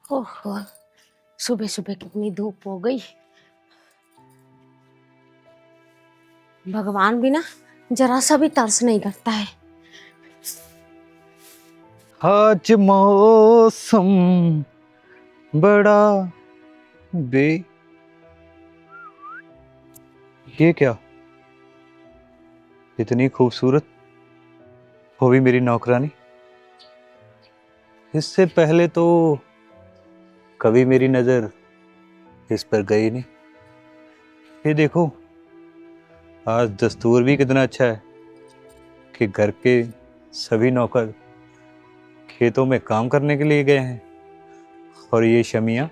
ओहो, सुबह सुबह कितनी धूप हो गई। भगवान भी ना जरा सा भी तरस नहीं करता है। आज मौसम बड़ा बे ये क्या, इतनी खूबसूरत, वो भी मेरी नौकरानी। इससे पहले तो कभी मेरी नजर इस पर गई नहीं। ये देखो, आज दस्तूर भी कितना अच्छा है कि घर के सभी नौकर खेतों में काम करने के लिए गए हैं और ये शमिया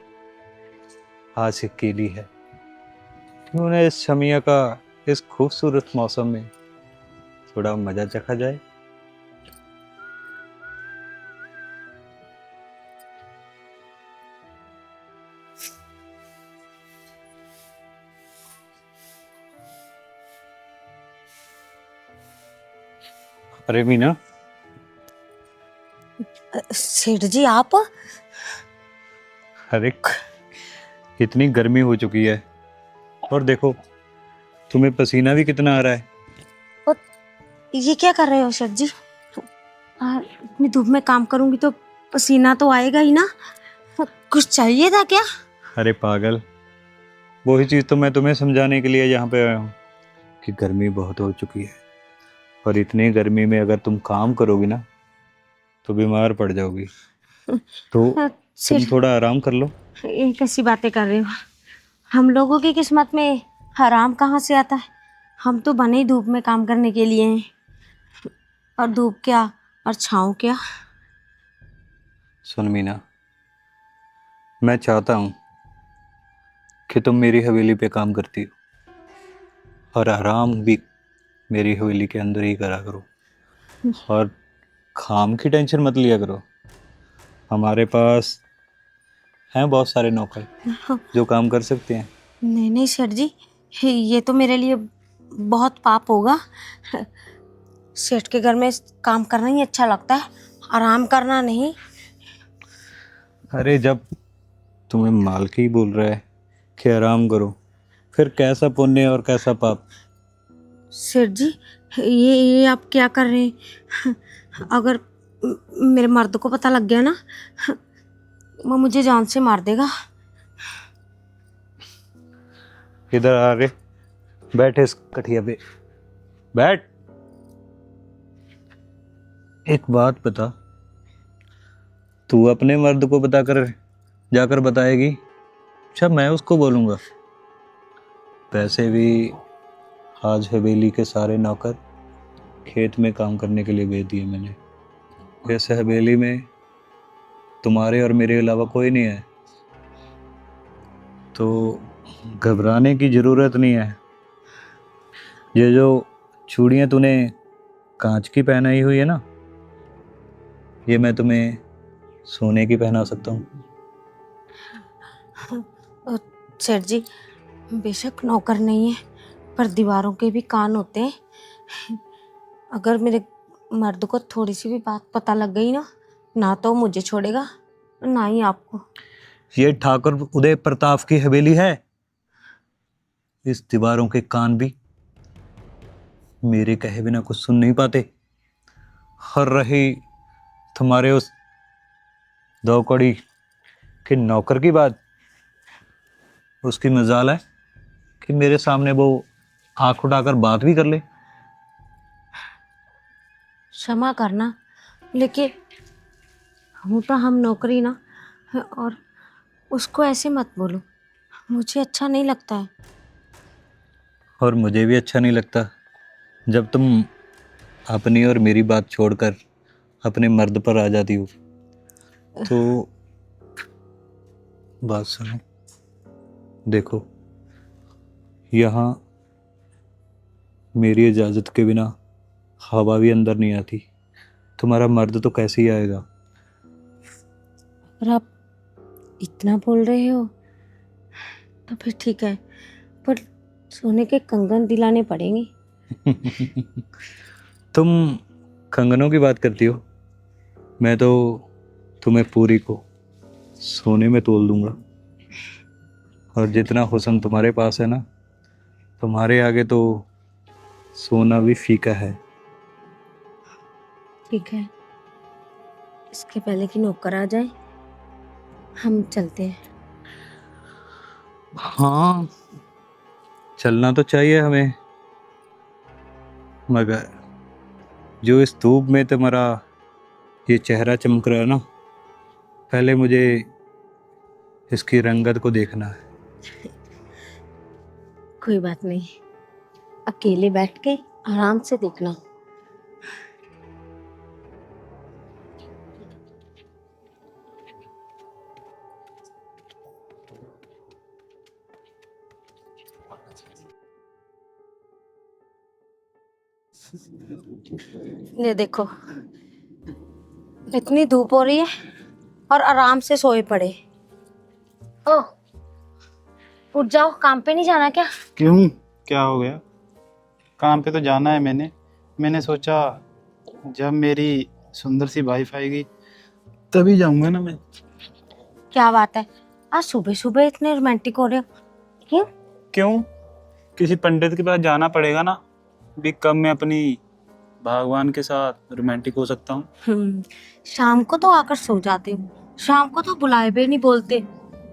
आज से केली है। क्यों ना इस शमिया का इस खूबसूरत मौसम में थोड़ा मजा चखा जाए। अरे मीना, सेठ जी आप? अरे इतनी गर्मी हो चुकी है और देखो तुम्हें पसीना भी कितना आ रहा है। और ये क्या कर रहे हो सेठ जी? इतनी धूप में काम करूंगी तो पसीना तो आएगा ही ना। कुछ चाहिए था क्या? अरे पागल, वही चीज़ तो मैं तुम्हें समझाने के लिए यहाँ पे आया हूँ कि गर्मी बहुत हो चुकी है और इतनी गर्मी में अगर तुम काम करोगी ना तो बीमार पड़ जाओगी। तो तुम सेठ, थोड़ा आराम कर लो। ये कैसी बातें कर रहे हो? हम लोगों की किस्मत में आराम कहाँ से आता है? हम तो बने ही धूप में काम करने के लिए हैं। और धूप क्या और छाँव क्या। सुन मीना, मैं चाहता हूँ कि तुम मेरी हवेली पे काम करती हो और आराम भी मेरी हवेली के अंदर ही करा करो और काम की टेंशन मत लिया करो। हमारे पास हैं बहुत सारे नौकर जो काम कर सकते हैं। नहीं नहीं सेठ जी, ये तो मेरे लिए बहुत पाप होगा। सेठ के घर में काम करना ही अच्छा लगता है, आराम करना नहीं। अरे जब तुम्हें मालिक ही बोल रहा है कि आराम करो, फिर कैसा पुण्य और कैसा पाप। सेठ जी, ये आप क्या कर रहे हैं? अगर मेरे मर्द को पता लग गया ना, वो मुझे जान से मार देगा। इधर आ रे, बैठ इस कठिया पे बैठ। एक बात बता, तू अपने मर्द को बता कर जाकर बताएगी, अच्छा मैं उसको बोलूँगा? वैसे भी आज हवेली के सारे नौकर खेत में काम करने के लिए भेज दिए मैंने। इस हवेली में तुम्हारे और मेरे अलावा कोई नहीं है, तो घबराने की ज़रूरत नहीं है। ये जो चूड़ियाँ तूने कांच की पहनाई हुई है ना, ये मैं तुम्हें सोने की पहना सकता हूँ। सेठ जी, बेशक नौकर नहीं है, पर दीवारों के भी कान होते हैं। अगर मेरे मर्द को थोड़ी सी भी बात पता लग गई ना, ना तो मुझे छोड़ेगा ना ही आपको। ये ठाकुर उदय प्रताप की हवेली है, इस दीवारों के कान भी मेरे कहे बिना कुछ सुन नहीं पाते। हर रही तुम्हारे उस दो कौड़ी के नौकर की बात, उसकी मजाल है कि मेरे सामने वो आंख उठाकर बात भी कर ले। क्षमा करना, लेकिन हूँ तो हम नौकरी ना, और उसको ऐसे मत बोलो, मुझे अच्छा नहीं लगता है। और मुझे भी अच्छा नहीं लगता जब तुम अपनी और मेरी बात छोड़कर अपने मर्द पर आ जाती हो। तो बात सुनो, देखो यहाँ मेरी इजाज़त के बिना हवा भी अंदर नहीं आती, तुम्हारा मर्द तो कैसे ही आएगा। और आप इतना बोल रहे हो तो फिर ठीक है, पर सोने के कंगन दिलाने पड़ेंगे। तुम कंगनों की बात करती हो, मैं तो तुम्हें पूरी को सोने में तोल दूंगा। और जितना हुस्न तुम्हारे पास है ना, तुम्हारे आगे तो सोना भी फीका है। ठीक है, इसके पहले कि नौकर आ जाए हम चलते हैं। हाँ, चलना तो चाहिए हमें, मगर जो इस धूप में तुम्हारा ये चेहरा चमक रहा है ना, पहले मुझे इसकी रंगत को देखना है। कोई बात नहीं, अकेले बैठ के आराम से देखना। ये देखो, इतनी धूप हो रही है और आराम से सोए पड़े। ओ, उठ जाओ, काम पे नहीं जाना क्या? क्यों, क्या हो गया? काम पे तो जाना है। मैंने सोचा जब मेरी सुंदर सी वाइफ आएगी तभी जाऊंगा ना मैं। क्या बात है, आज सुबह सुबह इतने रोमांटिक हो रहे हो, क्यों? क्यों? किसी पंडित के पास जाना पड़ेगा ना, भी कब मैं अपनी भगवान के साथ रोमांटिक हो सकता हूँ। शाम को तो आकर सो जाते हो, शाम को तो बुलाए भी नहीं बोलते।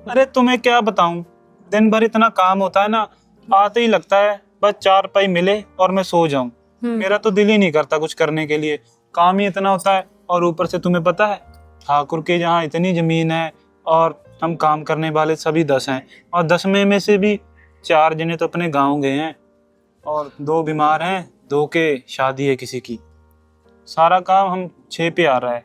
अरे तुम्हें क्या बताऊं, दिन भर इतना काम होता है ना, आते ही लगता है बस चार पाई मिले और मैं सो जाऊं। मेरा तो दिल ही नहीं करता कुछ करने के लिए, काम ही इतना होता है। और ऊपर से तुम्हें पता है, ठाकुर के यहाँ इतनी जमीन है और हम काम करने वाले सभी 10 हैं, और 10 में से भी 4 जने तो अपने गांव गए हैं और 2 बीमार हैं, 2 के शादी है किसी की। सारा काम हम 6 पे आ रहा है।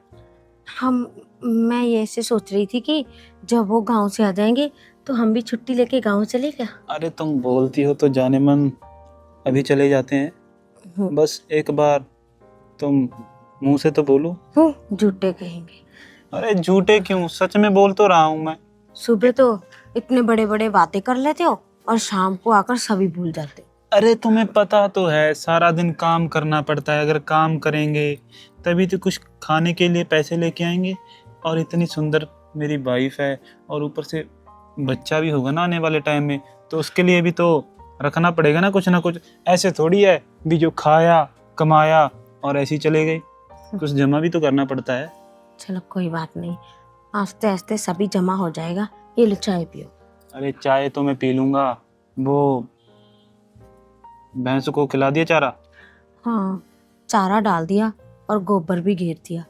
मैं ये ऐसे सोच रही थी कि जब वो गांव से आ जाएंगे तो हम भी छुट्टी लेके गांव चले क्या? अरे तुम बोलती हो तो जाने मन, अभी चले जाते हैं। बस एक बार तुम मुंह से तो बोलो। झूठे कहेंगे। अरे झूठे क्यों, सच में बोल तो रहा हूँ मैं। सुबह तो इतने बड़े बड़े बातें कर लेते हो और शाम को आकर सभी भूल जाते हो। अरे तुम्हें पता तो है, सारा दिन काम करना पड़ता है। अगर काम करेंगे तभी तो कुछ खाने के लिए पैसे लेके आएंगे। और इतनी सुंदर मेरी वाइफ है, और ऊपर से बच्चा भी होगा ना आने वाले टाइम में, तो उसके लिए भी तो रखना पड़ेगा ना कुछ। ऐसे थोड़ी है भी जो खाया कमाया और ऐसे ही चले गए, कुछ जमा भी तो करना पड़ता है। चलो कोई बात नहीं, आस्ते आस्ते सभी जमा हो जाएगा। ये लो चाय पियो। अरे चाय तो मैं पी लूंगा, वो भैंस को खिला दिया चारा? हाँ, चारा डाल दिया और गोबर भी घेर दिया,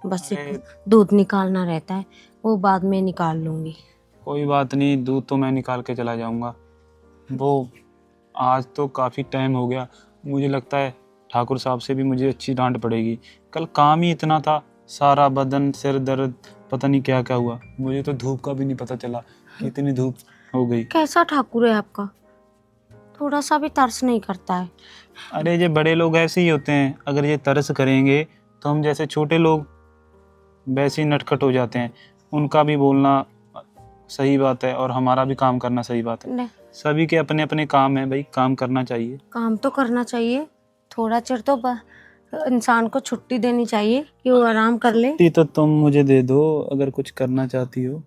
बस अरे एक दूध निकालना रहता है, वो बाद में निकाल लूंगी। कोई बात नहीं, दूध तो मैं निकाल के चला जाऊंगा। वो आज तो काफ़ी टाइम हो गया, मुझे लगता है ठाकुर साहब से भी मुझे अच्छी डांट पड़ेगी। कल काम ही इतना था, सारा बदन सिर दर्द, पता नहीं क्या क्या हुआ। मुझे तो धूप का भी नहीं पता चला कि इतनी धूप हो गई। कैसा ठाकुर है आपका, थोड़ा सा भी तरस नहीं करता है। अरे ये बड़े लोग ऐसे ही होते हैं, अगर ये तरस करेंगे तो हम जैसे छोटे लोग वैसे ही नटखट हो जाते हैं। उनका भी बोलना सही बात है और हमारा भी काम करना सही बात है। सभी के अपने अपने काम है भाई, काम करना चाहिए। काम तो करना चाहिए, थोड़ा चिर तो इंसान को छुट्टी देनी चाहिए कि वो आराम कर ले। छुट्टी तो तुम मुझे दे दो अगर कुछ करना चाहती हो,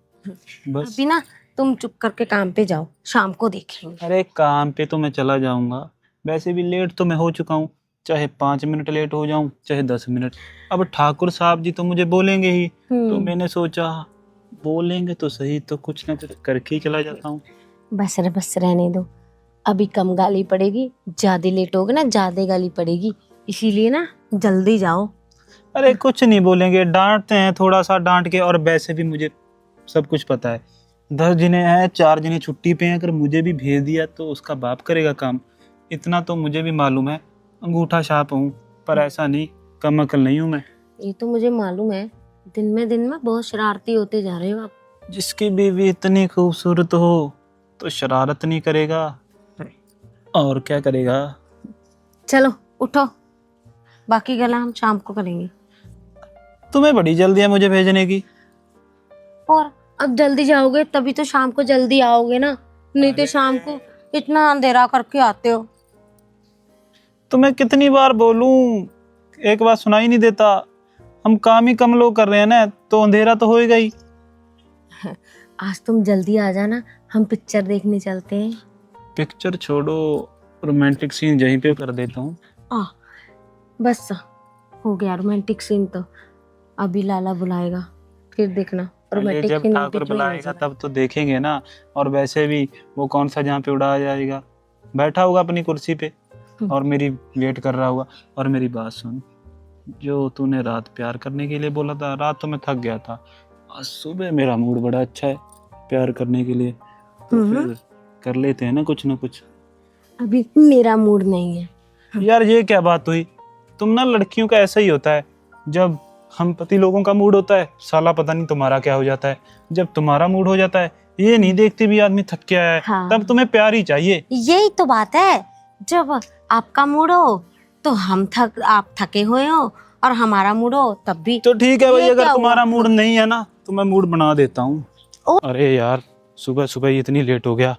बस। अभी ना तुम चुप करके काम पे जाओ, शाम को देखेंगे। अरे काम पे तो मैं चला जाऊंगा, वैसे भी लेट तो मैं हो चुका हूँ। चाहे 5 मिनट लेट हो जाऊं, चाहे 10 मिनट। अब ठाकुर साहब जी तो मुझे बोलेंगे ही, तो मैंने सोचा बोलेंगे तो सही, तो कुछ ना कुछ करके ही चला जाता हूँ। बस रहने दो, अभी कम गाली पड़ेगी, ज्यादा लेट होगा ना ज्यादा गाली पड़ेगी, इसीलिए ना जल्दी जाओ। अरे कुछ नहीं बोलेंगे, डांटते हैं थोड़ा सा डांट के, और वैसे भी मुझे सब कुछ पता है। 10 जने हैं, 4 जने छुट्टी पे हैं, अगर मुझे भी भेज दिया तो उसका बाप करेगा काम। इतना तो मुझे भी मालूम है, अंगूठा छाप हूँ, पर ऐसा नहीं, कम अकल नहीं हूँ मैं। ये तो मुझे मालूम है, दिन में बहुत शरारती होते जा रहे हो आप। जिसकी बीवी इतनी खूबसूरत हो तो शरारत नहीं करेगा और क्या करेगा। चलो उठो, बाकी गला हम शाम को करेंगे। तुम्हें बड़ी जल्दी है मुझे भेजने की। और अब जल्दी जाओगे तभी तो शाम को जल्दी आओगे ना, नहीं तो शाम को इतना अंधेरा करके आते हो। तुम्हें कितनी बार बोलूं, एक बात सुनाई नहीं देता। हम काम ही कम लोग कर रहे हैं ना, तो अंधेरा तो होएगा ही। आज तुम जल्दी आ जाना, हम पिक्चर देखने चलते हैं। पिक्चर छोड़ो, रोमांटिक सीन यहीं पे कर देता हूँ। आ बस हो गया रोमांटिक सीन तो। अभी लाला बुलाएगा, फिर देखना पहले रोमांटिक जब सीन ठाकुर बीच में ही हो बुलाएगा जाएगा। तब तो देखेंगे ना। और वैसे भी वो कौन सा जहाँ पे उड़ाया जाएगा, बैठा होगा अपनी कुर्सी पे और मेरी वेट कर रहा होगा। और मेरी बात सुन, जो तूने रात प्यार करने के लिए बोला था, रात तो मैं थक गया था, आज सुबह मेरा मूड बड़ा अच्छा है प्यार करने के लिए, तो फिर कर लेते हैं ना कुछ ना कुछ। अभी मेरा मूड नहीं है। यार ये क्या बात हुई, तुम ना लड़कियों का ऐसा ही होता है, जब हम पति लोगों का मूड होता है साला पता नहीं तुम्हारा क्या हो जाता है, जब तुम्हारा मूड हो जाता है ये नहीं देखते भी आदमी थक के आया है, हाँ। तब तुम्हें प्यार ही चाहिए। यही तो बात है, जब आपका मूड हो तो आप थके हुए हो, और हमारा मूड हो तब भी। तो ठीक है भाई, ये अगर क्या तुम्हारा हुआ? मूड नहीं है ना तो मैं मूड बना देता ओ। हूँ। अरे यार सुबह सुबह इतनी लेट हो गया,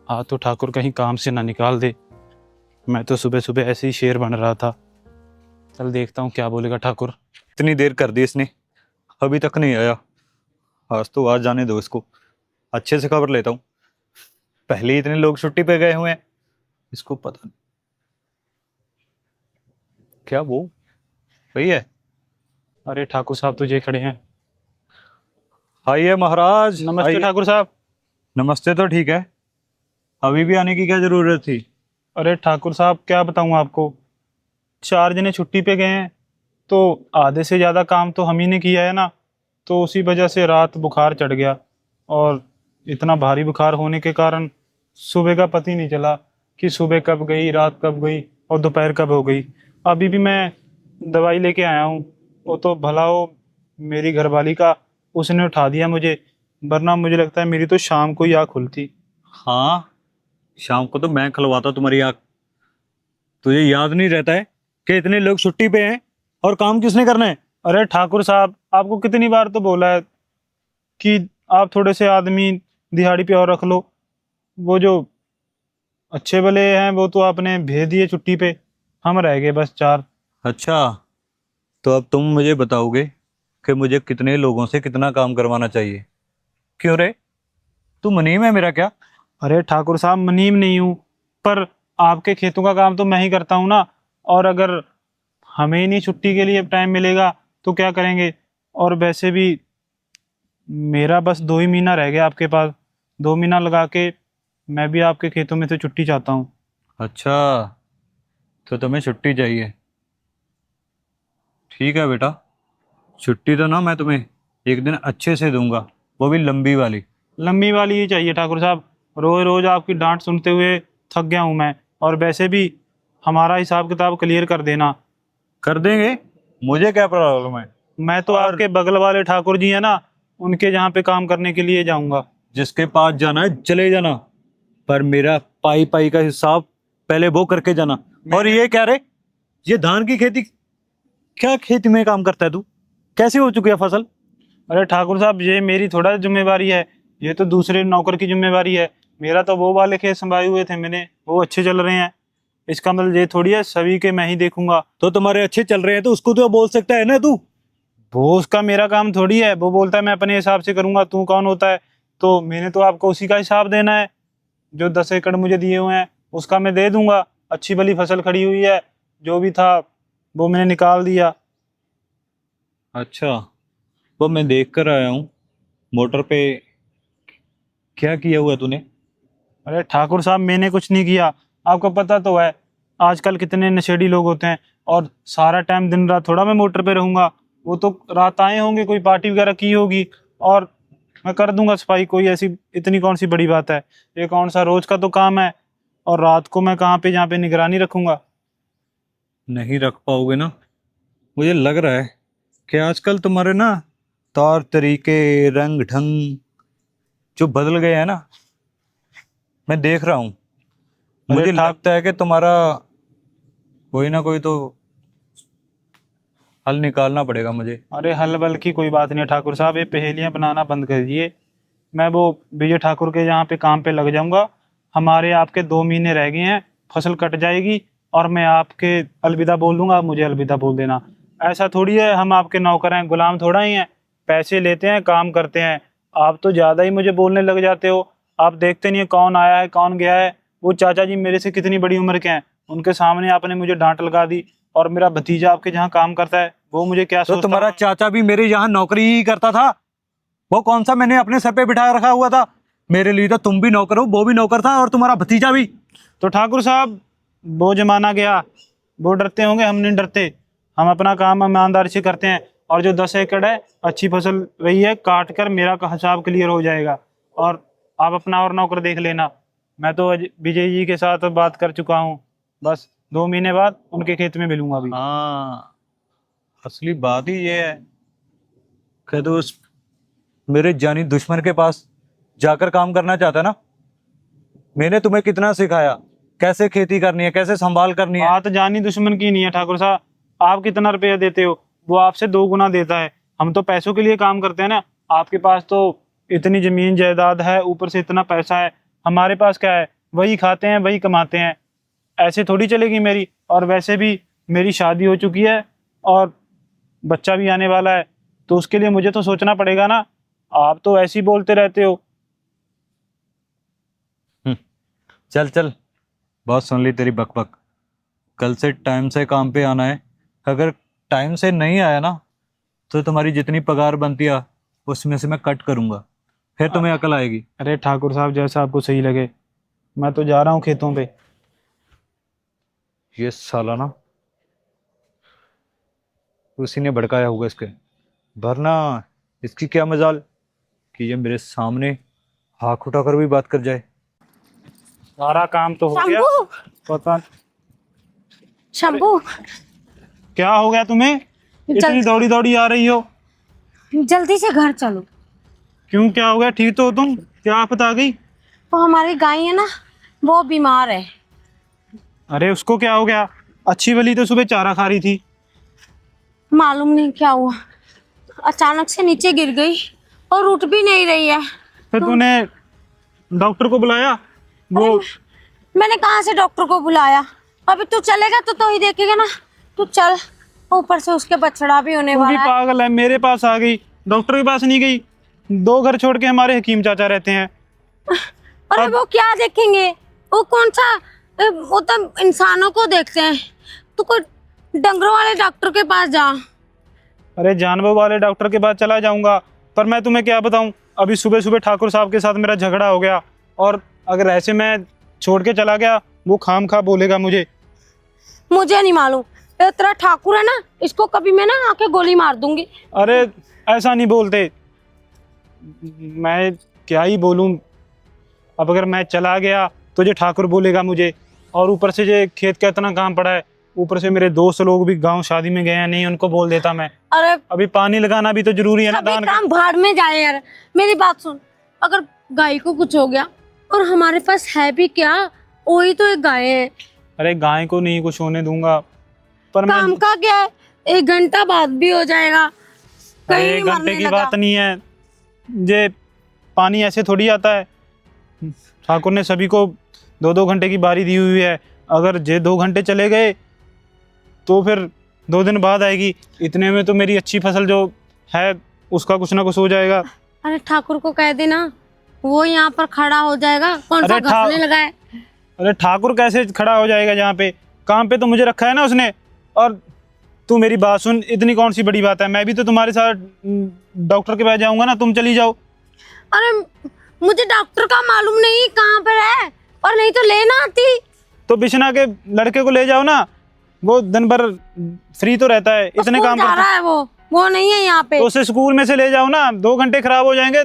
आज तो ठाकुर कहीं काम से ना निकाल दे। मैं तो सुबह सुबह ऐसे ही शेर बन रहा था, चल देखता हूँ क्या बोलेगा ठाकुर। इतनी देर कर दी इसने, अभी तक नहीं आया। आज तो आज जाने दो इसको, अच्छे से खबर लेता हूँ। पहले ही इतने लोग छुट्टी पे गए हुए हैं, इसको पता नहीं क्या वो वही है। अरे ठाकुर साहब तो ये खड़े हैं। आइए महाराज, नमस्ते आइए। ठाकुर साहब। नमस्ते तो ठीक है, अभी भी आने की क्या जरूरत थी? अरे ठाकुर साहब क्या बताऊँ आपको, 4 जने छुट्टी पे गए हैं, तो आधे से ज़्यादा काम तो हम ही ने किया है ना, तो उसी वजह से रात बुखार चढ़ गया। और इतना भारी बुखार होने के कारण सुबह का पता ही नहीं चला कि सुबह कब गई, रात कब गई और दोपहर कब हो गई। अभी भी मैं दवाई लेके आया हूँ, वो तो भला हो मेरी घरवाली का, उसने उठा दिया मुझे, वरना मुझे लगता है मेरी तो शाम को ही आँख खुलती। हाँ, शाम को तो मैं खुलवाता तुम्हारी आँख। तुझे याद नहीं रहता है कि इतने लोग छुट्टी पे हैं और काम किसने करना है? अरे ठाकुर साहब, आपको कितनी बार तो बोला है कि आप थोड़े से आदमी दिहाड़ी पे और रख लो। वो जो अच्छे भले हैं वो तो आपने भेज दिए छुट्टी पे, हम रह गए बस 4। अच्छा, तो अब तुम मुझे बताओगे कि मुझे कितने लोगों से कितना काम करवाना चाहिए? क्यों रे, तू मुनीम है मेरा क्या? अरे ठाकुर साहब, मुनीम नहीं हूँ, पर आपके खेतों का काम तो मैं ही करता हूँ ना। और अगर हमें ही नहीं छुट्टी के लिए टाइम मिलेगा तो क्या करेंगे। और वैसे भी मेरा बस 2 ही महीना रह गया आपके पास, 2 महीना लगा के मैं भी आपके खेतों में से छुट्टी चाहता हूँ। अच्छा, तो तुम्हें छुट्टी चाहिए। ठीक है बेटा, छुट्टी तो ना मैं तुम्हें एक दिन अच्छे से दूंगा, वो भी लंबी वाली। लंबी वाली ही चाहिए ठाकुर साहब, रोज रोज आपकी डांट सुनते हुए थक गया हूँ मैं। और वैसे भी हमारा हिसाब किताब क्लियर कर देना। कर देंगे, मुझे क्या प्रॉब्लम है। मैं तो और आपके बगल वाले ठाकुर जी है ना, उनके जहाँ पे काम करने के लिए जाऊंगा। जिसके पास जाना है चले जाना, पर मेरा पाई पाई का हिसाब पहले वो करके जाना। और ये क्या रे, ये धान की खेती, क्या खेती में काम करता है तू? कैसे हो चुकी है फसल? अरे ठाकुर साहब, ये मेरी थोड़ा जिम्मेवारी है, ये तो दूसरे नौकर की जिम्मेवारी है। मेरा तो वो वाले खेत संभाले हुए थे मैंने, वो अच्छे चल रहे हैं। इसका मतलब ये थोड़ी है सभी के मैं ही देखूंगा। तो तुम्हारे अच्छे चल रहे हैं तो उसको तो बोल सकता है ना तू। वो उसका मेरा काम थोड़ी है, वो बोलता है मैं अपने हिसाब से करूंगा, तू कौन होता है। तो मैंने तो आपको उसी का हिसाब देना है, जो 10 एकड़ मुझे दिए हुए हैं उसका मैं दे दूंगा। अच्छी भली फसल खड़ी हुई है, जो भी था वो मैंने निकाल दिया। अच्छा, वो मैं देख कर आया हूँ मोटर पे, क्या किया हुआ तूने? अरे ठाकुर साहब, मैंने कुछ नहीं किया, आपको पता तो है आजकल कितने नशेड़ी लोग होते हैं। और सारा टाइम दिन रात थोड़ा मैं मोटर पे रहूंगा, वो तो रात आए होंगे, कोई पार्टी वगैरह की होगी, और मैं कर दूंगा सफाई। कोई ऐसी इतनी कौन सी बड़ी बात है, ये कौन सा रोज का तो काम है। और रात को मैं कहाँ पे जहाँ पे निगरानी रखूंगा। नहीं रख पाओगे ना, मुझे लग रहा है कि आजकल तुम्हारे ना तौर तरीके, रंग ढंग जो बदल गए हैं ना, मैं देख रहा हूँ। अरे मुझे लगता है कि तुम्हारा कोई ना कोई तो हल निकालना पड़ेगा मुझे। अरे हल बल की कोई बात नहीं है ठाकुर साहब, ये पहेलियां बनाना बंद कर दिए। मैं वो विजय ठाकुर के यहाँ पे काम पे लग जाऊंगा। हमारे आपके 2 महीने रह गए हैं, फसल कट जाएगी और मैं आपके अलविदा बोल दूंगा, आप मुझे अलविदा बोल देना। ऐसा थोड़ी है हम आपके नौकर हैं, गुलाम थोड़ा ही हैं। पैसे लेते हैं, काम करते हैं, आप तो ज्यादा ही मुझे बोलने लग जाते हो। आप देखते नहीं है कौन आया है कौन गया है। वो चाचा जी मेरे से कितनी बड़ी उम्र के हैं, उनके सामने आपने मुझे डांट लगा दी। और मेरा भतीजा आपके जहाँ काम करता है वो मुझे क्या तो सोचता तुम्हारा होगा? चाचा भी मेरे यहाँ नौकरी ही करता था। वो कौन सा मैंने अपने सर पे बिठाया रखा हुआ था? मेरे लिए तो तुम भी नौकर हो, वो भी नौकर था, और तुम्हारा भतीजा भी। तो ठाकुर साहब, वो जमाना गया। वो डरते होंगे, हम नहीं डरते। हम अपना काम ईमानदारी से करते हैं। और जो 10 एकड़ है अच्छी फसल रही है, काट कर मेरा का हिसाब क्लियर हो जाएगा। और आप अपना और नौकर देख लेना। मैं तो विजय जी के साथ बात कर चुका हूँ। बस 2 महीने बाद उनके खेत में मिलूंगा अभी। हाँ, असली बात ही ये है कि तो उस मेरे जानी दुश्मन के पास जाकर काम करना चाहता है ना। मैंने तुम्हें कितना सिखाया, कैसे खेती करनी है, कैसे संभाल करनी है। बात जानी दुश्मन की नहीं है ठाकुर साहब। आप कितना रुपया देते हो, वो आपसे 2 गुना देता है। हम तो पैसों के लिए काम करते हैं ना। आपके पास तो इतनी जमीन जायदाद है, ऊपर से इतना पैसा है। हमारे पास क्या है, वही खाते हैं वही कमाते हैं। ऐसे थोड़ी चलेगी मेरी। और वैसे भी मेरी शादी हो चुकी है और बच्चा भी आने वाला है, तो उसके लिए मुझे तो सोचना पड़ेगा ना। आप तो ऐसे ही बोलते रहते हो। चल चल, बहुत सुन ली तेरी बकबक। कल से टाइम से काम पे आना है। अगर टाइम से नहीं आया ना, तो तुम्हारी जितनी पगार बनती है उसमें से मैं कट करूंगा। फिर तुम्हें अकल आएगी। अरे ठाकुर साहब, जैसा आपको सही लगे। मैं तो जा रहा हूँ खेतों पे। ये साला ना उसी ने भड़काया होगा इसके, वरना इसकी क्या मजाल कि ये मेरे सामने हाथ उठाकर भी बात कर जाए। सारा काम तो हो गया। शंभू, पता शंभू, क्या हो गया तुम्हें? इतनी दौड़ी दौड़ी आ रही हो? जल्दी से घर चलो। क्यों, क्या हो गया? ठीक तो हो तुम? क्या आफत आ गई? वो हमारी गाय है ना, वो बीमार है। अरे उसको क्या हो गया? अच्छी वाली तो सुबह चारा खा रही थी। मालूम नहीं क्या हुआ, अचानक से नीचे गिर गई और उठ भी नहीं रही है। फिर तूने डॉक्टर को बुलाया? वो मैंने कहाँ से डॉक्टर को बुलाया? अभी तू चलेगा तो ही देखेगा ना। तू चल, ऊपर से उसके बछड़ा भी होने तू भी वाला है। पागल है, मेरे पास आ गई, डॉक्टर के पास नहीं गई। 2 घर छोड़ के हमारे हकीम चाचा रहते हैं। अरे वो क्या देखेंगे? वो कौन सा, वो तो इंसानों को देखते हैं। तू कोई डंगरों वाले डॉक्टर के पास जा। अरे जानवर वाले डॉक्टर के पास चला जाऊंगा, पर मैं तुम्हें क्या बताऊं, अभी सुबह सुबह ठाकुर साहब के साथ मेरा झगड़ा हो गया। और अगर ऐसे मैं छोड़ के चला गया, वो खाम खा बोलेगा मुझे। मुझे नहीं मालूम, ये तेरा ठाकुर है ना, इसको कभी मैं ना आके गोली मार दूंगी। अरे ऐसा नहीं बोलते। मैं क्या ही बोलूं। अब अगर मैं चला गया तो ये ठाकुर बोलेगा मुझे। और ऊपर से ये खेत का इतना काम पड़ा है, ऊपर से मेरे दोस्त लोग भी गांव शादी में गए हैं, नहीं उनको बोल देता मैं। अरे अभी पानी लगाना भी तो जरूरी है ना सभी धान काम भाड़ में जाए यार। मेरी बात सुन, अगर गाय को कुछ हो गया, और हमारे पास है भी क्या, वही तो एक गाय है। अरे गाय को नहीं कुछ होने दूंगा, पर काम मैं का क्या है, 1 घंटा बाद भी हो जाएगा। अरे कहीं 1 घंटे मरने की लगा। बात नहीं है। ये पानी ऐसे थोड़ी आता है। ठाकुर ने सभी को 2-2 घंटे की बारी दी हुई है। अगर ये 2 घंटे चले गए तो फिर 2 दिन बाद आएगी। इतने में तो मेरी अच्छी फसल जो है उसका कुछ ना कुछ हो जाएगा। अरे ठाकुर को कह देना, वो यहाँ पर खड़ा हो जाएगा। कौन सा अरे घसने लगा है? अरे ठाकुर कैसे खड़ा हो जाएगा? जहाँ पे काम पे तो मुझे रखा है ना उसने। और तू मेरी बात सुन, इतनी कौन सी बड़ी बात है? मैं भी तो तुम्हारे साथ डॉक्टर के पास जाऊंगा ना, तुम चली जाओ। अरे मुझे डॉक्टर का मालूम नहीं कहाँ पर है, और नहीं तो लेना आती। तो बिशना के लड़के को ले जाओ ना, वो दिन भर फ्री तो रहता है, इतने स्कूल काम जा करता रहा है वो नहीं है यहाँ पे। तो उसे स्कूल में से ले जाओ ना। 2 घंटे खराब हो जाएंगे।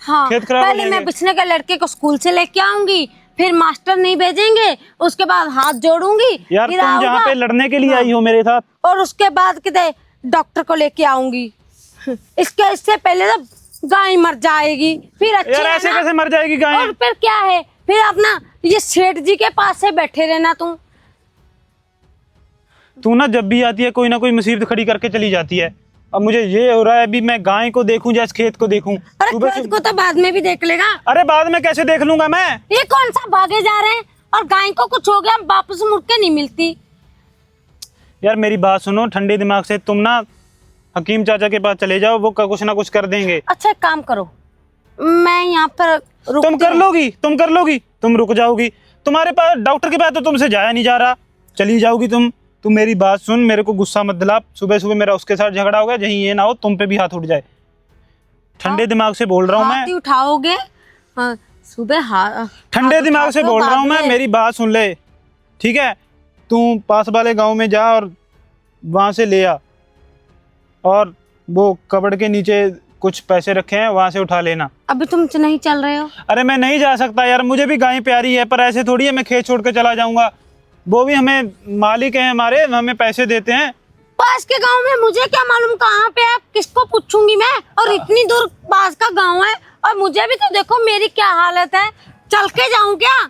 हाँ, खेत खराब हो पहले मैं जाएंगे। बिछने के लड़के को स्कूल से लेके आऊंगी, फिर मास्टर नहीं भेजेंगे, उसके बाद हाथ जोड़ूंगी, यार फिर तुम आऊंगा, यहाँ पे लड़ने के लिए आई हो मेरे साथ। और उसके बाद कितने डॉक्टर को लेके आऊंगी। इससे पहले तो गाय मर जाएगी, फिर अच्छे यार ऐसे रहना। कैसे मर जाएगी गाय? और फिर क्या है, फिर अपना ये सेठ जी के पास से बैठे रहना तुम। तू ना जब भी आती है कोई ना कोई मुसीबत खड़ी करके चली जाती है। अब मुझे ये हो रहा है, अभी मैं गाय को देखूं जैसे खेत को देखूं। अरे सुबह खेत को तो बाद में भी देख लेगा। अरे बाद में कैसे देख लूंगा मैं? ये कौन सा भागे जा रहे हैं, और गाय को कुछ हो गया वापस मुड़ के नहीं मिलती। यार मेरी बात सुनो ठंडे दिमाग से, तुम ना हकीम चाचा के पास चले जाओ, वो कुछ ना कुछ कर देंगे। अच्छा एक काम करो, मैं यहाँ पर तुम कर लोगी, तुम कर लोगी, तुम रुक जाओगी। तुम्हारे पास डॉक्टर के पास तो तुमसे जाया नहीं जा रहा, चली जाओगी तुम। तुम मेरी बात सुन, मेरे को गुस्सा मत दिला। सुबह सुबह मेरा उसके साथ झगड़ा हो गया, कहीं ये ना हो तुम पे भी हाथ उठ जाए। ठंडे दिमाग से बोल रहा हूँ हाथ ही मैं, उठाओगे? हाँ, सुबह ठंडे हाथ दिमाग से उठाते हो बोल रहा हूँ बाद मैं, में। मेरी बात सुन ले, ठीक है? तू पास वाले गांव में जा और वहां से ले आ, और वो कबड़ के नीचे कुछ पैसे रखे हैं, वहां से उठा लेना। अभी तुम नहीं चल रहे हो? अरे मैं नहीं जा सकता यार, मुझे भी गाय प्यारी है, पर ऐसे थोड़ी है मैं खेत छोड़ के चला जाऊंगा। वो भी हमें मालिक हैं हमारे, हमें पैसे देते हैं। पास के गांव में मुझे क्या मालूम कहाँ पे है, किसको पूछूंगी मैं? और इतनी दूर पास का गांव है, और मुझे भी तो देखो मेरी क्या हालत है, चल के जाऊं क्या?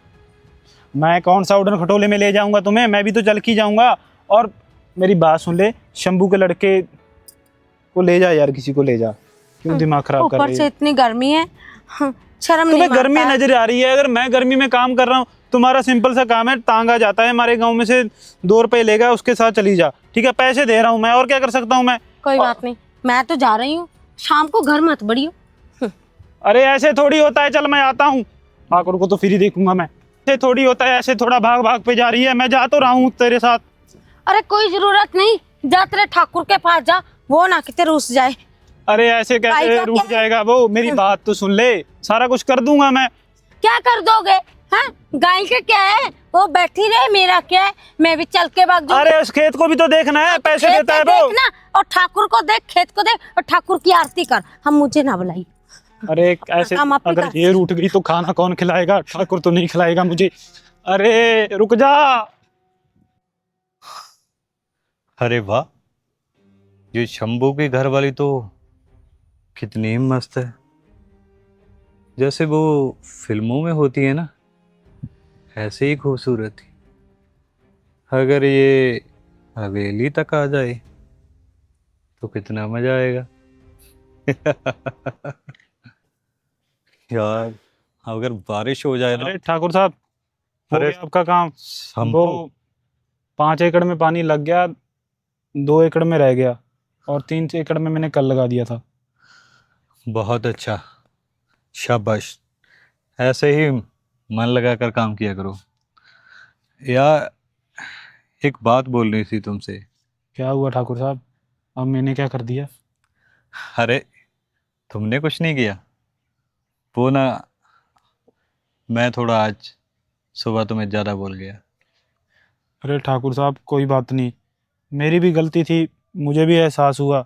मैं कौन सा उड़न खटोले में ले जाऊंगा तुम्हें, मैं भी तो चल के जाऊंगा। और मेरी बात सुन ले, शंभू के लड़के को ले जा यार, किसी को ले जा, क्यों दिमाग खराब कर ऊपर रही से है? इतनी गर्मी है, शर्म नहीं तुम्हें गर्मी मारता है? नजर आ रही है? अगर मैं गर्मी में काम कर रहा हूँ, तुम्हारा सिंपल सा काम है, टांग आ जाता है हमारे गांव में से, 2 रुपए लेगा, उसके साथ चली जा, ठीक है? पैसे दे रहा हूँ मैं, और क्या कर सकता हूँ मैं? कोई बात नहीं, मैं तो जा रही हूँ, शाम को घर मत बढ़ियो। अरे ऐसे थोड़ी होता है, चल मैं आता हूँ, ठाकुर को तो फिर ही देखूंगा मैं। ऐसे थोड़ी होता है, ऐसे थोड़ा भाग भाग पे जा रही है, मैं जा तो रहा हूँ तेरे साथ। अरे कोई जरूरत नहीं, जा तेरे ठाकुर के पास जा, वो ना किते रुस जाए। अरे ऐसे भाई कैसे का रुक क्या है? जाएगा वो? मेरी बात तो सुन ले, सारा कुछ कर दूंगा मैं। क्या कर दोगे? हाँ, गाय के क्या है, वो बैठी रहे, मेरा क्या है, मैं भी चल के भाग जाऊंगी। अरे उस खेत को भी तो देखना है, पैसे खेत देता है देख वो। ना, और ठाकुर को देख, खेत को देख, और ठाकुर की आरती कर, हम मुझे ना बुलाई। अरे ऐसे हम अपनी अगर कर- ये रूठ गई तो खाना कौन खिलाएगा? ठाकुर तो नहीं खिलाएगा मुझे। अरे रुक जा। अरे वाह, ये शंभू की घर वाली तो कितनी ही मस्त है, जैसे वो फिल्मों में होती है ना, ऐसे ही खूबसूरत थी। अगर ये हवेली तक आ जाए तो कितना मजा आएगा। यार, अगर बारिश हो जाए ना। अरे ठाकुर साहब, हो अरे गया आपका काम? शंभू, वो 5 एकड़ में पानी लग गया, 2 एकड़ में रह गया, और 3 एकड़ में मैंने कल लगा दिया था। बहुत अच्छा, शाबाश। ऐसे ही मन लगाकर काम किया करो। यार, एक बात बोलनी थी तुमसे। क्या हुआ ठाकुर साहब? अब मैंने क्या कर दिया? अरे, तुमने कुछ नहीं किया, वो ना, मैं थोड़ा आज सुबह तुम्हें ज़्यादा बोल गया। अरे ठाकुर साहब कोई बात नहीं, मेरी भी गलती थी, मुझे भी एहसास हुआ।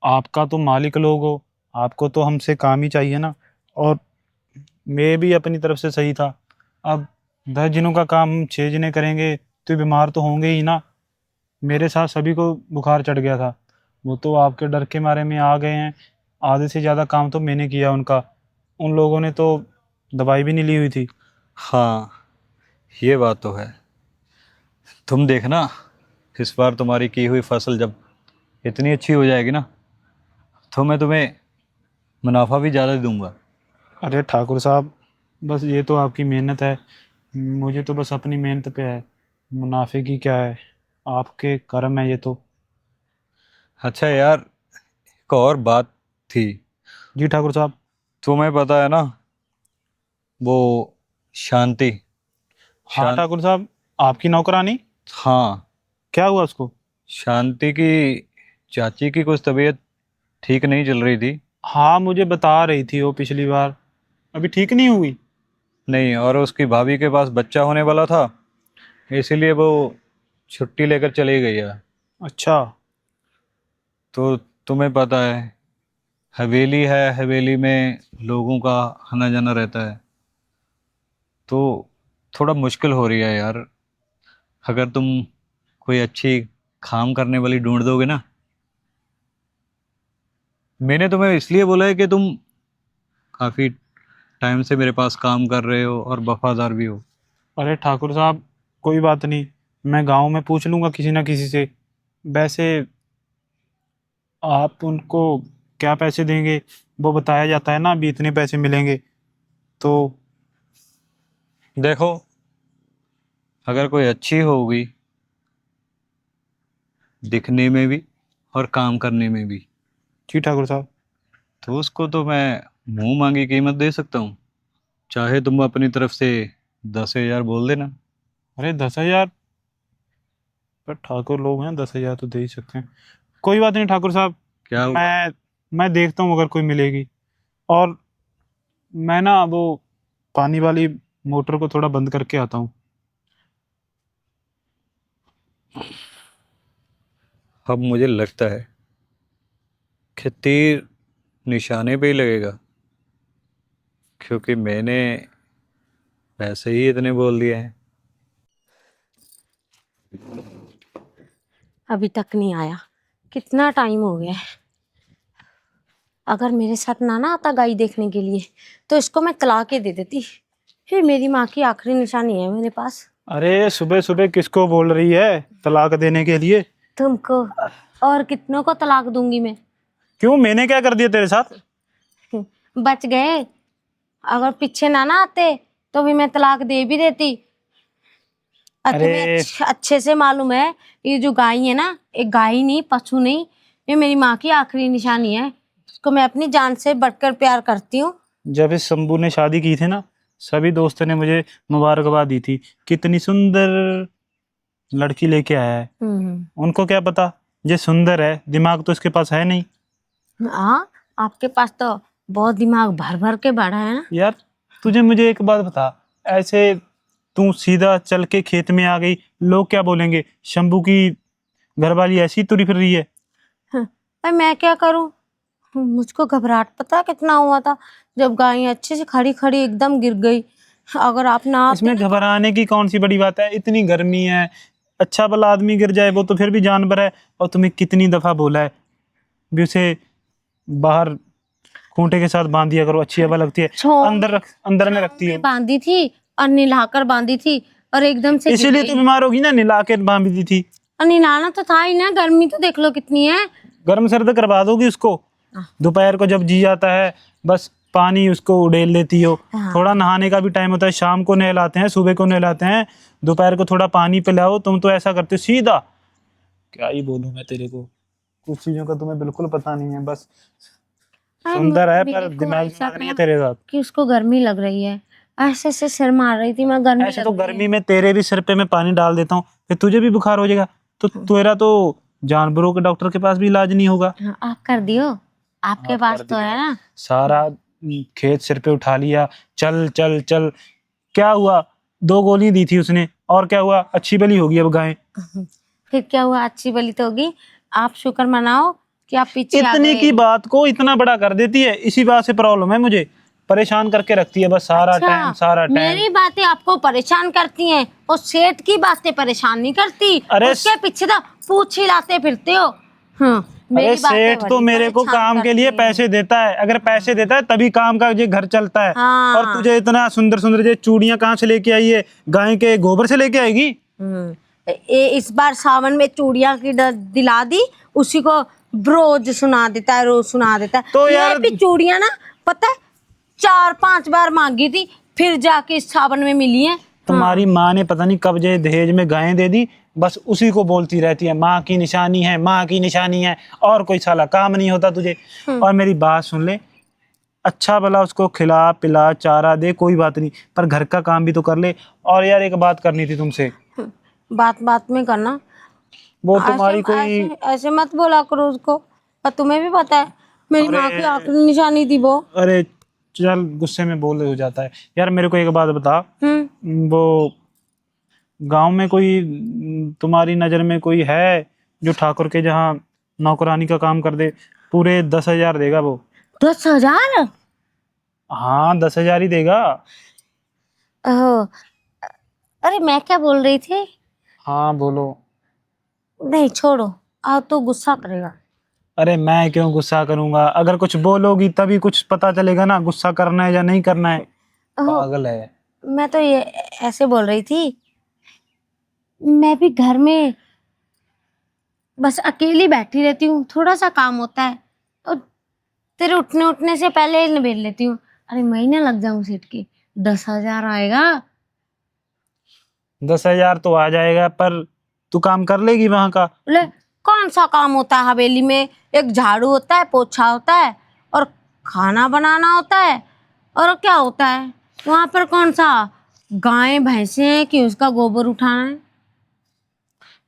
आपका तो मालिक लोग हो, आपको तो हमसे काम ही चाहिए ना, और मैं भी अपनी तरफ से सही था। अब 10 जनों का काम हम 6 जने करेंगे तो बीमार तो होंगे ही ना। मेरे साथ सभी को बुखार चढ़ गया था, वो तो आपके डर के मारे में आ गए हैं। आधे से ज़्यादा काम तो मैंने किया उनका, उन लोगों ने तो दवाई भी नहीं ली हुई थी। हाँ, ये बात तो है। तुम देखना, इस बार तुम्हारी की हुई फसल जब इतनी अच्छी हो जाएगी ना, तो मैं तुम्हें मुनाफा भी ज़्यादा दूंगा। अरे ठाकुर साहब, बस ये तो आपकी मेहनत है, मुझे तो बस अपनी मेहनत पे है, मुनाफे की क्या है, आपके कर्म है ये तो। अच्छा यार, एक और बात थी। जी ठाकुर साहब। तुम्हें पता है ना, वो शांति, हाँ शांत ठाकुर साहब, आपकी नौकरानी, हाँ, क्या हुआ उसको? शांति की चाची की कुछ तबीयत ठीक नहीं चल रही थी। हाँ मुझे बता रही थी वो पिछली बार, अभी ठीक नहीं हुई। नहीं, और उसकी भाभी के पास बच्चा होने वाला था, इसीलिए वो छुट्टी लेकर चली गई है। अच्छा। तो तुम्हें पता है, हवेली है, हवेली में लोगों का आना जाना रहता है, तो थोड़ा मुश्किल हो रही है यार। अगर तुम कोई अच्छी काम करने वाली ढूंढ दोगे ना। मैंने तुम्हें इसलिए बोला है कि तुम काफ़ी टाइम से मेरे पास काम कर रहे हो और वफादार भी हो। अरे ठाकुर साहब कोई बात नहीं, मैं गांव में पूछ लूंगा किसी ना किसी से। वैसे आप उनको क्या पैसे देंगे, वो बताया जाता है ना, अभी इतने पैसे मिलेंगे तो। देखो, अगर कोई अच्छी होगी, दिखने में भी और काम करने में भी, जी ठाकुर साहब। तो उसको तो मैं मुंह मांगी कीमत दे सकता हूँ, चाहे तुम अपनी तरफ से 10,000 बोल देना। अरे 10,000? पर ठाकुर लोग हैं, 10,000 तो दे ही सकते हैं। कोई बात नहीं ठाकुर साहब, क्या हुआ? मैं देखता हूँ अगर कोई मिलेगी। और मैं ना वो पानी वाली मोटर को थोड़ा बंद करके आता हूँ। अब मुझे लगता है कि तीर निशाने पे ही लगेगा, क्योंकि मैंने वैसे ही इतने बोल दिए हैं। अभी तक नहीं आया, कितना टाइम हो गया है। अगर मेरे साथ ना आता गाय देखने के लिए तो इसको मैं तलाक ही दे देती। फिर मेरी माँ की आखिरी निशानी है मेरे पास। अरे सुबह सुबह किसको बोल रही है तलाक देने के लिए? तुमको और कितनों को तलाक दूंगी मैं। क्यों, मैंने क्या कर दिया तेरे साथ? बच गए। अगर पीछे ना आते तो भी मैं तलाक दे भी देती। तुम्हें अरे अच्छे से मालूम है, ये जो गाय है ना, एक गाय नहीं, पशु नहीं, ये मेरी माँ की आखिरी निशानी है। इसको मैं अपनी जान से बढ़कर प्यार करती हूँ। जब इस शंभू ने शादी की थी ना, सभी दोस्तों ने मुझे मुबारकबाद दी थी, कितनी सुंदर लड़की लेके आया है। उनको क्या पता ये सुंदर है, दिमाग तो इसके पास है नहीं। हाँ, आपके पास तो बहुत दिमाग भर भर के बढ़ा है ना। यार तुझे मुझे एक बात बता, ऐसे तू सीधा चल के खेत में आ गई, लोग क्या बोलेंगे? शंभू की घरवाली ऐसी तुरी फिर रही है। पर मैं क्या करूँ, मुझको घबराहट पता कितना हुआ था जब गाय अच्छे से खड़ी खड़ी एकदम गिर गई। अगर आप ना आते इसमें घबराने की कौन सी बड़ी बात है? इतनी गर्मी है, अच्छा भला आदमी गिर जाए वो तो फिर भी जानवर है। और तुम्हें कितनी दफा बोला है भी उसे बाहर खूंटे के साथ बांध दिया करो, अच्छी हवा लगती है। अंदर में रखती है। बांधी थी और नहलाकर बांधी थी और एकदम से गिर इसीलिए गई। तो बीमार होगी ना, नहला के बांध दी थी। और नहलाना तो था ही ना, गर्मी तो देख लो कितनी है। गर्म सर्द करवा दोगी उसको। दोपहर को जब जी जाता है बस पानी उसको उड़ेल लेती हो। थोड़ा नहाने का भी टाइम होता है, शाम को नहलाते हैं, सुबह को नहलाते हैं, दोपहर को थोड़ा पानी पिलाओ। तुम तो ऐसा करते हो सीधा। क्या ही बोलूं मैं तेरे को, कुछ चीजों का तुम्हें बिल्कुल पता नहीं है। बस सुंदर है पर दिमाग नहीं है तेरे साथ। कि उसको गर्मी लग रही है, ऐसे से सिर मार रही थी मैं, गर्मी ऐसे लग तो रही है। गर्मी में तेरे भी सिर पे मैं पानी डाल देता हूँ, फिर तुझे भी बुखार हो जाएगा। तो तेरा तो जानवरों के डॉक्टर के पास भी इलाज नहीं होगा। हाँ, आप कर दियो, आपके पास तो है ना। सारा खेत सिर पे उठा लिया, चल चल चल। क्या हुआ? 2 गोली दी थी उसने, और क्या हुआ? अच्छी भली होगी अब गाय। फिर क्या हुआ, अच्छी भली तो होगी। आप शुक्र मनाओ कि आप पीछे आ इतने गए। की बात को इतना बड़ा कर देती है, इसी बात से प्रॉब्लम है मुझे, परेशान करके रखती है बस सारा अच्छा, टाइम सारा टाइम। मेरी बातें आपको परेशान करती हैं और सेठ की बातें परेशान नहीं करती। अरे उसके पीछे तो पूछ हिलाते फिरते हो। अरे मेरी बातें सेठ तो बड़ी मेरे को परेशान काम के लिए करती हैं। पैसे देता है, अगर पैसे देता है तभी काम का ये घर चलता है। हाँ। और तुझे इतना सुंदर सुंदर ये चूड़ियां कहाँ से लेके आई है? गाय के गोबर से लेके आएगी? इस बार सावन में चूड़ियां की दिला दी, उसी को रोज सुना देता है, रोज सुना देता है। तो ये यार भी चूड़ियां ना, पता है 4-5 बार मांगी थी, फिर जाके इस सावन में मिली है। तुम्हारी माँ ने पता नहीं कब जे दहेज में गायें दे दी, बस उसी को बोलती रहती है माँ की निशानी है, माँ की निशानी है, और कोई साला काम नहीं होता तुझे। और मेरी बात सुन ले, अच्छा भला उसको खिला पिला चारा दे, कोई बात नहीं, पर घर का काम भी तो कर ले। और यार एक बात करनी थी तुमसे। बात बात में करना, वो तुम्हारी कोई ऐसे मत बोला करो उसको। पर तुम्हें भी पता है मेरी माँ की आखिरी निशानी थी वो। अरे चल, गुस्से में बोल हो जाता है। यार मेरे को एक बात बता, वो गांव में कोई तुम्हारी नजर में कोई है जो ठाकुर के जहाँ नौकरानी का काम कर दे? पूरे 10,000 देगा वो। 10,000? हाँ 10,000 ही देगा। ओह, अरे मैं क्या बोल रही थी। हाँ बोलो। नहीं छोड़ो, अब तो गुस्सा करेगा। अरे मैं क्यों गुस्सा करूंगा? अगर कुछ बोलोगी तभी कुछ पता चलेगा ना, गुस्सा करना है या नहीं करना है। पागल है। मैं तो ये ऐसे बोल रही थी, मैं भी घर में बस अकेली बैठी रहती हूँ, थोड़ा सा काम होता है तो तेरे उठने से पहले ही निबेड़ लेती हूँ। अरे महीना लग जाऊं सेठ की, 10,000 आएगा। 10,000 तो आ जाएगा, पर तू काम कर लेगी वहां का? बोले कौन सा काम होता है हवेली में? एक झाड़ू होता है, पोछा होता है और खाना बनाना होता है और क्या होता है वहां पर, कौन सा गाय भैंसे हैं कि उसका गोबर उठाना है।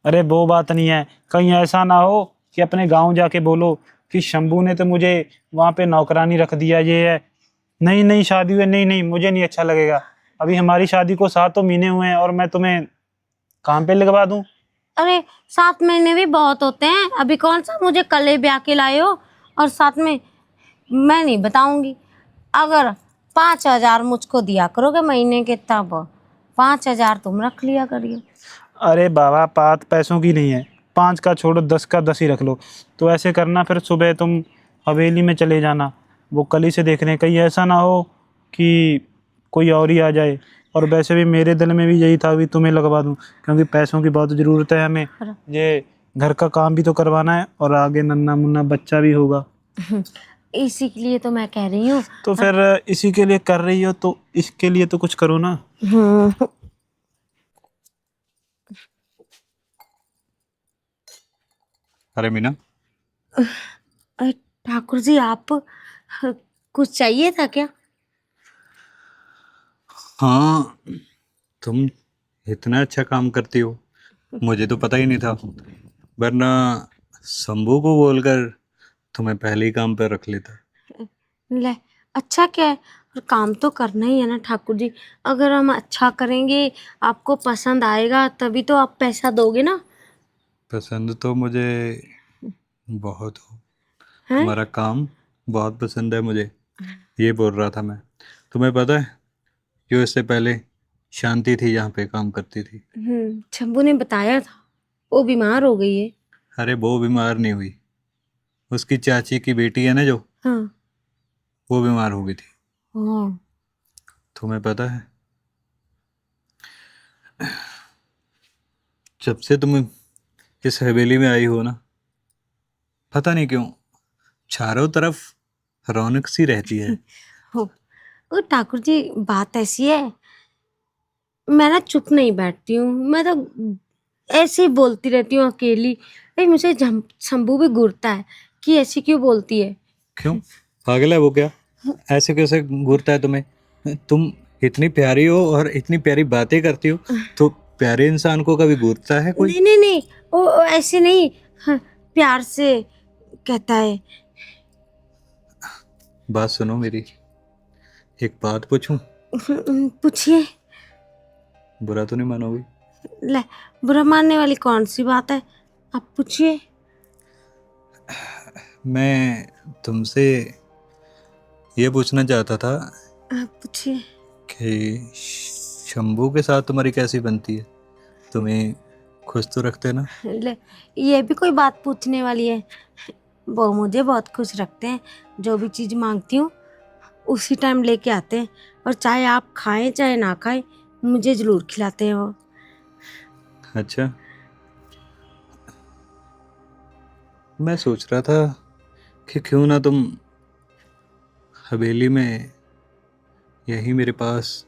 अरे वो बात नहीं है, कहीं ऐसा ना हो कि अपने गांव जाके बोलो कि शंभू ने तो मुझे वहां पे नौकरानी रख दिया, ये है। नहीं नहीं, शादी हुई, नहीं नहीं, मुझे नहीं अच्छा लगेगा। अभी हमारी शादी को 7 महीने हुए हैं और मैं तुम्हें काम पे लगवा दूं? अरे 7 महीने भी बहुत होते हैं, अभी कौन सा मुझे कल ही ब्याह के लाए हो। और साथ में मैं नहीं बताऊंगी, अगर 5,000 मुझको दिया करोगे महीने के तब 5,000 तुम रख लिया करिए। अरे बाबा, बात पैसों की नहीं है, 5 का छोड़ो, 10 का 10 ही रख लो। तो ऐसे करना, फिर सुबह तुम हवेली में चले जाना, वो कली से देख रहे हैं, कहीं ऐसा ना हो कि कोई और ही आ जाए। और वैसे भी मेरे दिल में भी यही था भी तुम्हें लगवा दूं, क्योंकि पैसों की बहुत ज़रूरत है हमें। ये घर का काम भी तो करवाना है और आगे नन्ना मुन्ना बच्चा भी होगा। इसी के लिए तो मैं कह रही हूँ। तो फिर इसी के लिए कर रही हो तो इसके लिए तो कुछ करो ना। हम्म, अरे मीना, अरे ठाकुर जी, आप कुछ चाहिए था क्या? हाँ, तुम इतना अच्छा काम करती हो, मुझे तो पता ही नहीं था। वरना शंभू को बोलकर तुम्हें पहले ही काम पर रख लेता। ले, अच्छा क्या है, और काम तो करना ही है ना ठाकुर जी। अगर हम अच्छा करेंगे, आपको पसंद आएगा, तभी तो आप पैसा दोगे ना। पसंद तो मुझे बहुत हो, हैं? तुम्हारा काम बहुत पसंद है मुझे, ये बोल रहा था मैं। तुम्हें पता है, जो इससे पहले शांति थी यहाँ पे काम करती थी, शंभू ने बताया था, वो बीमार हो गई है। अरे वो बीमार नहीं हुई, उसकी चाची की बेटी है ना जो, हाँ। वो बीमार हो गई थी। हाँ। तुम्हें पता है, जब से तुम इस हवेली में आई हो ना, पता नहीं क्यों चारों तरफ रौनक सी रहती है। हो, ओ ठाकुर जी, बात ऐसी है, मैं ना चुप नहीं बैठती हूँ, मैं तो ऐसे ही बोलती रहती हूँ अकेली। भाई मुझे शंभू भी घूरता है कि ऐसी क्यों बोलती है। क्यों, पागल है वो क्या? ऐसे कैसे घूरता है तुम्हें? तुम इतनी प्यारी हो और इतनी प्यारी बातें करती हो, तो प्यारे इंसान को कभी घूरता है कोई? नहीं नहीं नहीं, वो ऐसे नहीं, हाँ, प्यार से कहता है। बात सुनो मेरी, एक बात पूछूं? पूछिए। बुरा तो नहीं मानोगी? ले, बुरा मानने वाली कौन सी बात है, आप पूछिए। मैं तुमसे ये पूछना चाहता था आप पूछिए। कि शंभू के साथ तुम्हारी कैसी बनती है? तुम्हें खुश तो रखते ना? ले, ये भी कोई बात पूछने वाली है, वो मुझे बहुत खुश रखते हैं। जो भी चीज़ मांगती हूँ उसी टाइम लेके आते हैं, और चाहे आप खाएं चाहे ना खाएं, मुझे जरूर खिलाते हैं वो। अच्छा, मैं सोच रहा था कि क्यों ना तुम हवेली में यहीं मेरे पास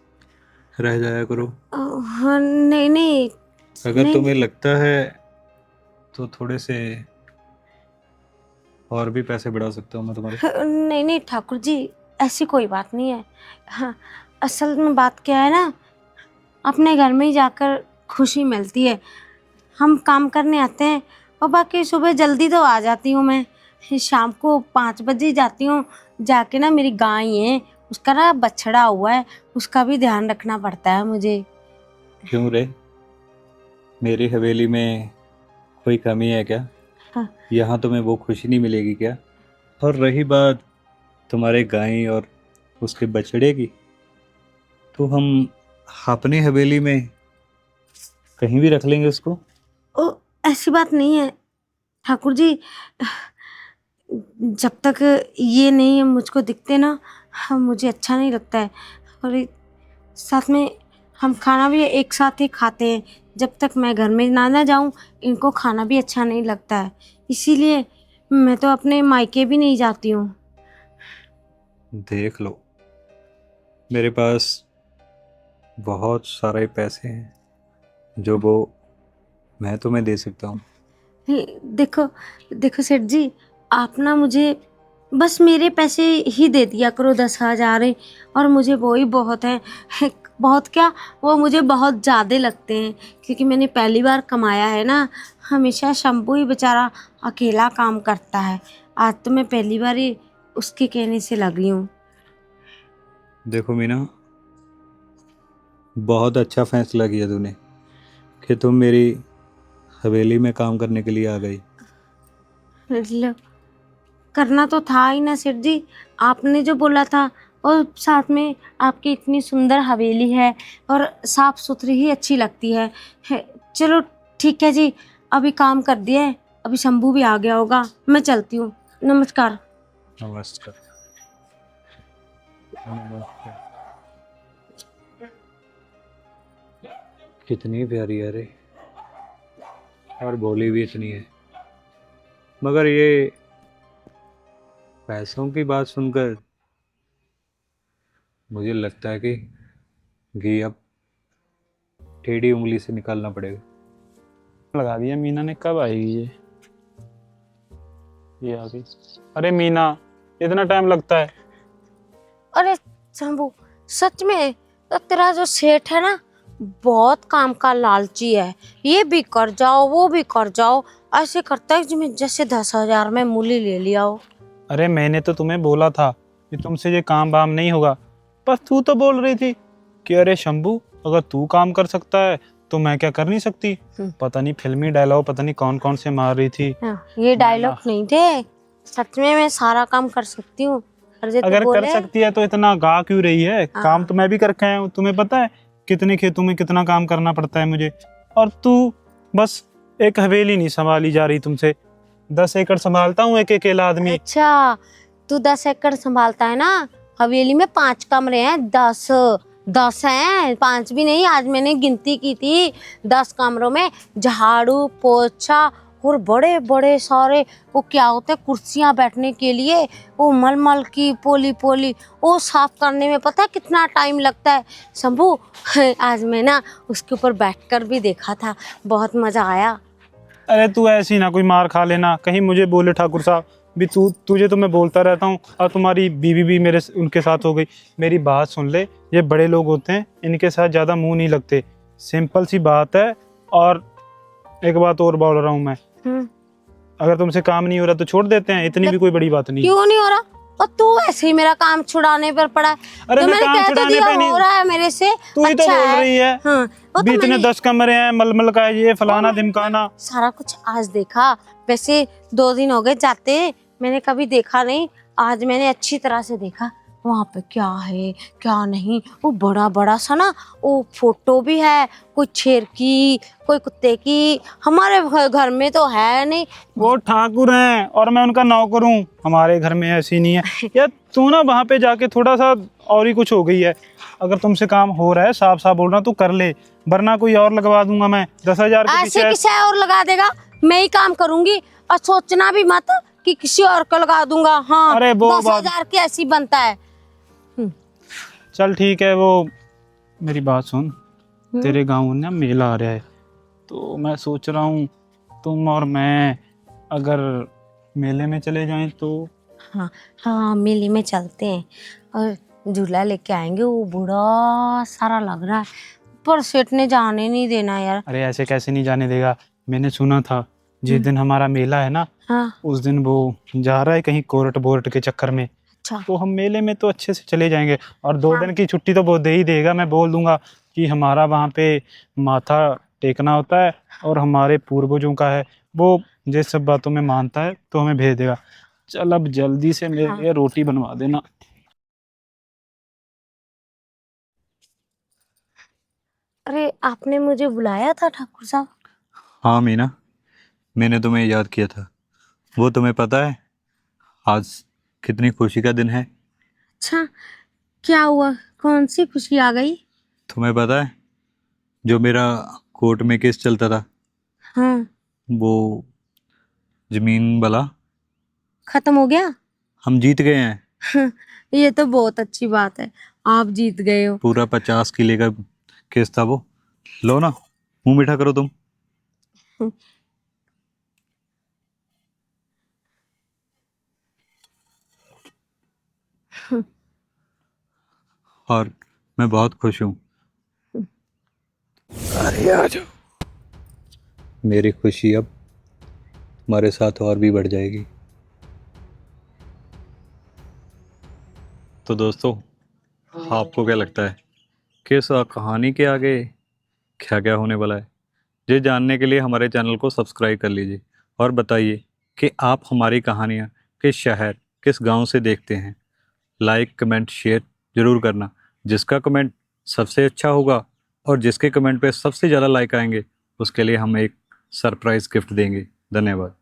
रह जाया करो। हाँ, नहीं नहीं अगर नहीं तुम्हें लगता है तो थोड़े से और भी पैसे बढ़ा सकता हूँ मैं तुम्हारे। नहीं नहीं ठाकुर जी, ऐसी कोई बात नहीं है। हाँ, असल में बात क्या है ना, अपने घर में ही जाकर खुशी मिलती है। हम काम करने आते हैं और बाकी सुबह जल्दी तो आ जाती हूँ मैं, शाम को 5 बजे जाती हूँ। जाके ना मेरी गाय है, उसका ना बछड़ा हुआ है, उसका भी ध्यान रखना पड़ता है मुझे। क्यों रे, मेरी हवेली में कोई कमी है क्या? हाँ। यहाँ तुम्हें वो खुशी नहीं मिलेगी क्या? और रही बात तुम्हारे गाय और उसके बछड़े की, तो हम अपनी हवेली में कहीं भी रख लेंगे उसको। ओ, ऐसी बात नहीं है ठाकुर जी, जब तक ये नहीं मुझको दिखते ना, हाँ, मुझे अच्छा नहीं लगता है। और साथ में हम खाना भी एक साथ ही खाते हैं, जब तक मैं घर में ना जाऊं इनको खाना भी अच्छा नहीं लगता है। इसीलिए मैं तो अपने मायके भी नहीं जाती हूँ। देख लो, मेरे पास बहुत सारे पैसे हैं जो वो मैं तुम्हें दे सकता हूँ। देखो देखो सेठ जी, आप ना मुझे बस मेरे पैसे ही दे दिया करो 10,000 ही, और मुझे वो ही बहुत है। बहुत क्या, वो मुझे बहुत ज़्यादा लगते हैं, क्योंकि मैंने पहली बार कमाया है ना। हमेशा शंभू ही बेचारा अकेला काम करता है, आज तो मैं पहली बार ही उसके कहने से लगी हूँ। देखो मीना, बहुत अच्छा फैसला किया तूने कि तुम मेरी हवेली में काम करने के लिए आ गई। लो, करना तो था ही ना सेठ जी, आपने जो बोला था, और साथ में आपकी इतनी सुंदर हवेली है और साफ सुथरी ही अच्छी लगती है। चलो ठीक है जी, अभी काम कर दिया है, अभी शंभू भी आ गया होगा, मैं चलती हूँ। नमस्कार। नमस्कार। नमस्कार। कितनी प्यारी है रे, और बोली भी इतनी है, मगर ये पैसों की बात सुनकर मुझे लगता है कि घी अब टेढ़ी उंगली से निकालना पड़ेगा। लगा दिया मीना ने, कब आएगी ये आ गई। अरे मीना, इतना टाइम लगता है? अरे शंभू, सच में तो तेरा जो सेठ है ना, बहुत काम का लालची है। ये भी कर जाओ, वो भी कर जाओ, ऐसे करता है जिसमें जैसे 10,000 में मूली ले लिया हो। अरे मैंने तो तुम्हें बोला था कि तुमसे ये काम वाम नहीं होगा, बस तू तो बोल रही थी कि अरे शंभू, अगर तू काम कर सकता है तो मैं क्या कर नहीं सकती। पता नहीं फिल्मी डायलॉग पता नहीं कौन कौन से मार रही थी। ये डायलॉग नहीं थे, सच में मैं सारा काम कर सकती हूँ। अगर कर सकती है तो इतना गा क्यों रही है? काम तो मैं भी करके आया हूँ, तुम्हें पता है कितने खेतों में कितना काम करना पड़ता है मुझे। और तू बस एक हवेली नहीं संभाली जा रही तुमसे, 10 एकड़ संभालता हूँ एक अकेला आदमी। अच्छा, तू 10 एकड़ संभालता है ना, हवेली में 5 कमरे हैं, 10 हैं, 5 भी नहीं, आज मैंने गिनती की थी। 10 कमरों में झाड़ू पोछा और बड़े बड़े सारे वो क्या होते हैं, कुर्सियां बैठने के लिए, वो मलमल की पोली पोली, वो साफ करने में पता है कितना टाइम लगता है शंभू। आज मैं ना उसके ऊपर बैठकर भी देखा था, बहुत मजा आया। अरे तू ऐसी ना कोई मार खा लेना, कहीं मुझे बोले ठाकुर साहब भी तुझे तो मैं बोलता रहता हूँ और तुम्हारी बीवी भी उनके साथ हो गई। मेरी बात सुन ले, ये बड़े लोग होते हैं, इनके साथ ज़्यादा मुंह नहीं लगते, सिंपल सी बात है। और एक बात और बोल रहा हूँ मैं, अगर तुमसे काम नहीं हो रहा तो छोड़ देते हैं, इतनी भी कोई बड़ी बात नहीं। क्यों नहीं हो रहा? और तू ऐसे ही मेरा काम छुड़ाने पर पड़ा है। अरे तो मैं काम कह तो छुड़ाने दिया पे नहीं, हो रहा है मेरे से। तू ही तो अच्छा बोल रही है हाँ, वो भी तो इतने मैंने 10 कमरे हैं, मलमल का है, ये फलाना ढिमकाना। सारा कुछ आज देखा। वैसे 2 दिन हो गए जाते, मैंने कभी देखा नहीं, आज मैंने अच्छी तरह से देखा वहाँ पे क्या है क्या नहीं। वो बड़ा बड़ा सा ना वो फोटो भी है, कोई शेर की कोई कुत्ते की, हमारे घर में तो है नहीं। वो ठाकुर हैं और मैं उनका नौकर हूँ, हमारे घर में ऐसी नहीं है। यार तू ना वहाँ पे जाके थोड़ा सा और ही कुछ हो गई है। अगर तुमसे काम हो रहा है, साफ साफ बोल रहा तू कर ले, वरना कोई और लगवा दूंगा मैं 10,000 के ऐसे पीछे। किसे और लगा देगा, मैं ही काम करूंगी, और सोचना भी मत कि किसी और को लगा दूंगा। हाँ, अरे वो 10,000 के ऐसी बनता है। चल ठीक है, वो मेरी बात सुन, तेरे गाँव में ना मेला आ रहा है, तो मैं सोच रहा हूँ तुम और मैं अगर मेले में चले जाएं तो। हाँ हाँ, मेले में चलते हैं और झूला लेके आएंगे, वो बूढ़ा सारा लग रहा है, पर सेठ ने जाने नहीं देना यार। अरे ऐसे कैसे नहीं जाने देगा, मैंने सुना था जिस दिन हमारा मेला है ना, हाँ उस दिन वो जा रहा है कहीं कोर्ट बोर्ट के चक्कर में, अच्छा। तो हम मेले में तो अच्छे से चले जाएंगे। और 2 हाँ। दिन की छुट्टी तो वो दे ही देगा, मैं बोल दूंगा कि हमारा वहाँ पे माथा टेकना होता है और हमारे पूर्वजों का है, वो जिस सब बातों में मानता है तो हमें भेज देगा। चल अब जल्दी से मेरे लिए रोटी बनवा देना। अरे आपने मुझे बुलाया था ठाकुर साहब? हाँ मीना, मैंने तुम्हें याद किया था। वो तुम्हें पता है आज कितनी खुशी का दिन है? अच्छा, क्या हुआ, कौन सी खुशी आ गई? तुम्हें पता है जो मेरा कोर्ट में केस चलता था, हाँ, वो जमीन वाला, खत्म हो गया? हम जीत गए हैं। ये तो बहुत अच्छी बात है, आप जीत गए हो। पूरा 50 किले का केस था वो। लो ना, मुंह मीठा करो तुम। और मैं बहुत खुश हूँ। अरे आ जाओ। मेरी खुशी अब तुम्हारे साथ और भी बढ़ जाएगी। तो दोस्तों, आपको क्या लगता है कि इस कहानी के आगे क्या क्या होने वाला है? ये जानने के लिए हमारे चैनल को सब्सक्राइब कर लीजिए और बताइए कि आप हमारी कहानियाँ किस शहर, किस गांव से देखते हैं। लाइक, कमेंट, शेयर ज़रूर करना। जिसका कमेंट सबसे अच्छा होगा और जिसके कमेंट पे सबसे ज़्यादा लाइक आएंगे, उसके लिए हम एक सरप्राइज़ गिफ्ट देंगे। धन्यवाद।